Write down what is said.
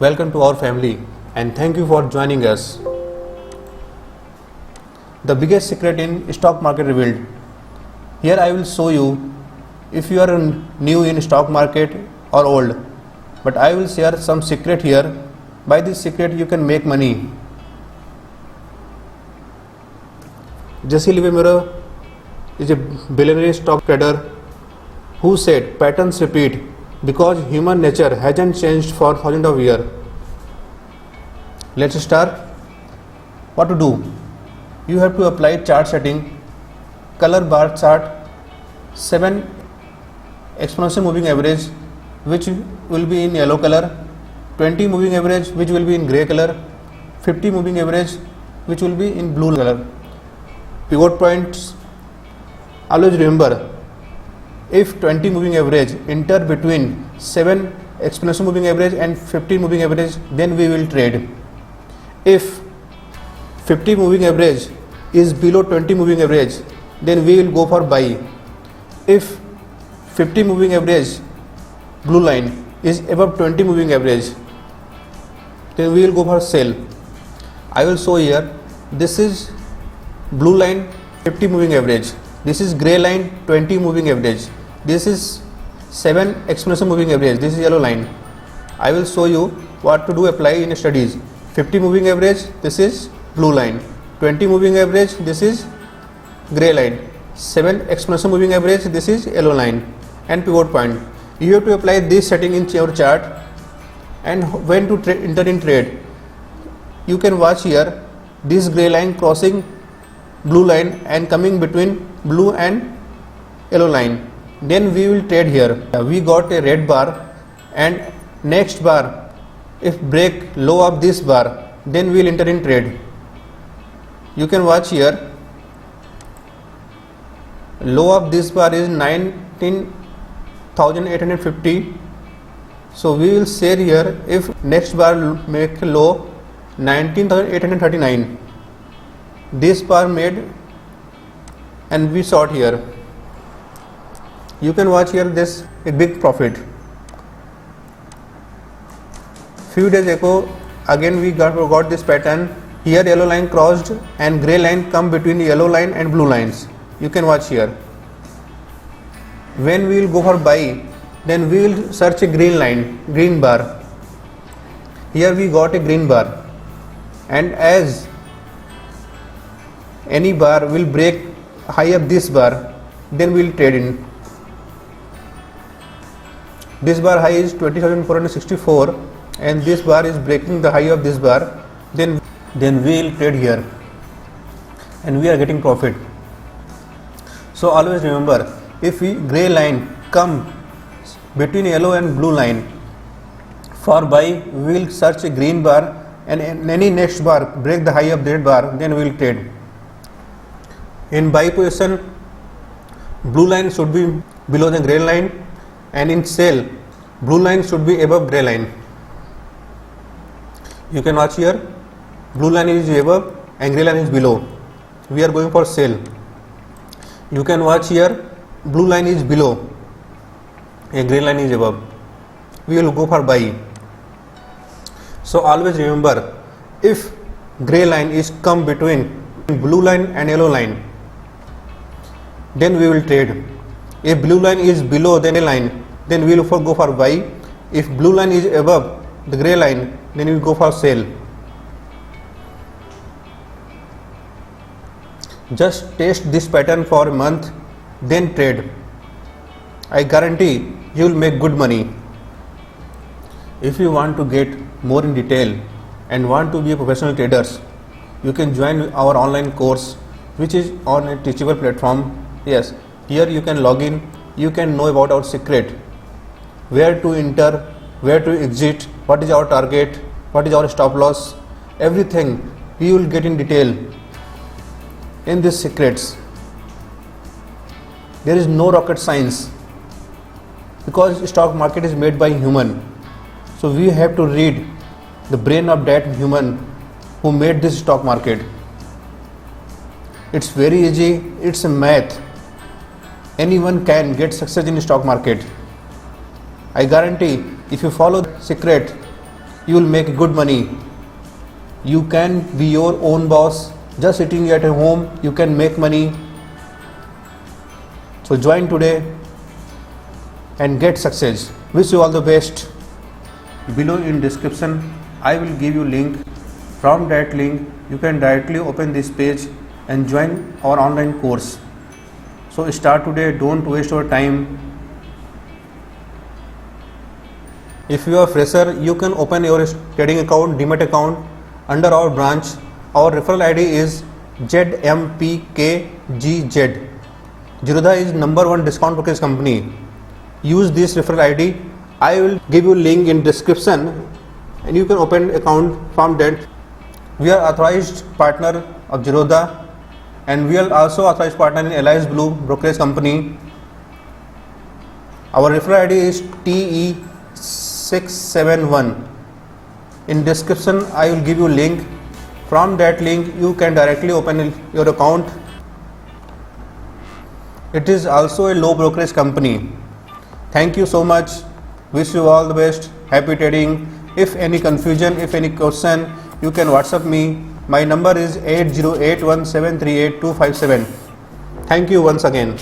Welcome to our family and thank you for joining us. The biggest secret in stock market revealed. Here I will show you if you are new in stock market or old, but I will share some secret here. By this secret you can make money. Jesse Livermore is a billionaire stock trader who said patterns repeat because human nature hasn't changed for thousands of years. Let's start. What to do? You have to apply chart setting, color bar chart, 7 exponential moving average which will be in yellow color, 20 moving average which will be in gray color, 50 moving average which will be in blue color. Pivot points. Always remember, if 20 moving average enter between 7 exponential moving average and 15 moving average, then we will trade. If 50 moving average is below 20 moving average, then we will go for buy. If 50 moving average blue line is above 20 moving average, then we will go for sell. I will show here. This is blue line 50 moving average. This is gray line 20 moving average. This is 7 exponential moving average. This is yellow line. I will show you what to do apply in studies. 50 moving average, this is blue line. 20 moving average, this is gray line. 7 exponential moving average, this is yellow line. And pivot point. You have to apply this setting in your chart. And when to enter in trade, you can watch here this gray line crossing blue line and coming between blue and yellow line. Then we will trade here. We got a red bar and next bar if break low of this bar, then we will enter in trade. You can watch here, low of this bar is 19,850. So we will say here if next bar make low 19,839. This bar made and we short here. You can watch here this a big profit. Few days ago again we got this pattern. Here yellow line crossed and gray line come between yellow line and blue lines. You can watch here. When we will go for buy, then we will search a green line, green bar. Here we got a green bar, and as any bar will break high of this bar, then we will trade in. This bar high is 20,464 and this bar is breaking the high of this bar, then we will trade here and we are getting profit. So always remember, if gray line come between yellow and blue line, for buy we will search a green bar and any next bar break the high of that bar, then we will trade. In buy position, blue line should be below the gray line, and in sell, blue line should be above gray line. You can watch here, blue line is above and gray line is below. We are going for sell. You can watch here, blue line is below and gray line is above. We will go for buy. So always remember, if gray line is come between blue line and yellow line, then we will trade. If blue line is below the gray line, then we will go for buy. If blue line is above the gray line, then we will go for sell. Just test this pattern for a month, then trade. I guarantee you will make good money. If you want to get more in detail and want to be a professional traders, you can join our online course which is on a teachable platform. Yes, here you can log in, you can know about our secret, where to enter, where to exit, what is our target, what is our stop loss, everything you will get in detail in these secrets. There is no rocket science because stock market is made by human. So we have to read the brain of that human who made this stock market. It's very easy, it's a math. Anyone can get success in stock market. I guarantee if you follow the secret, you will make good money. You can be your own boss. Just sitting at home, you can make money. So join today and get success. Wish you all the best. Below in description, I will give you link. From that link, you can directly open this page and join our online course. So start today. Don't waste your time. If you are fresher, you can open your trading account, Demat account under our branch. Our referral ID is ZMPKGZ. Zerodha is #1 discount brokerage company. Use this referral ID. I will give you link in description and you can open account from that. We are authorized partner of Zerodha and we are also authorized partner in Alliance Blue brokerage company. Our referral ID is TE671. In description I will give you link. From that link you can directly open your account. It is also a low brokerage company. Thank you so much. Wish you all the best. Happy trading. If any confusion, if any question, you can WhatsApp me. My number is 8081738257. Thank you once again.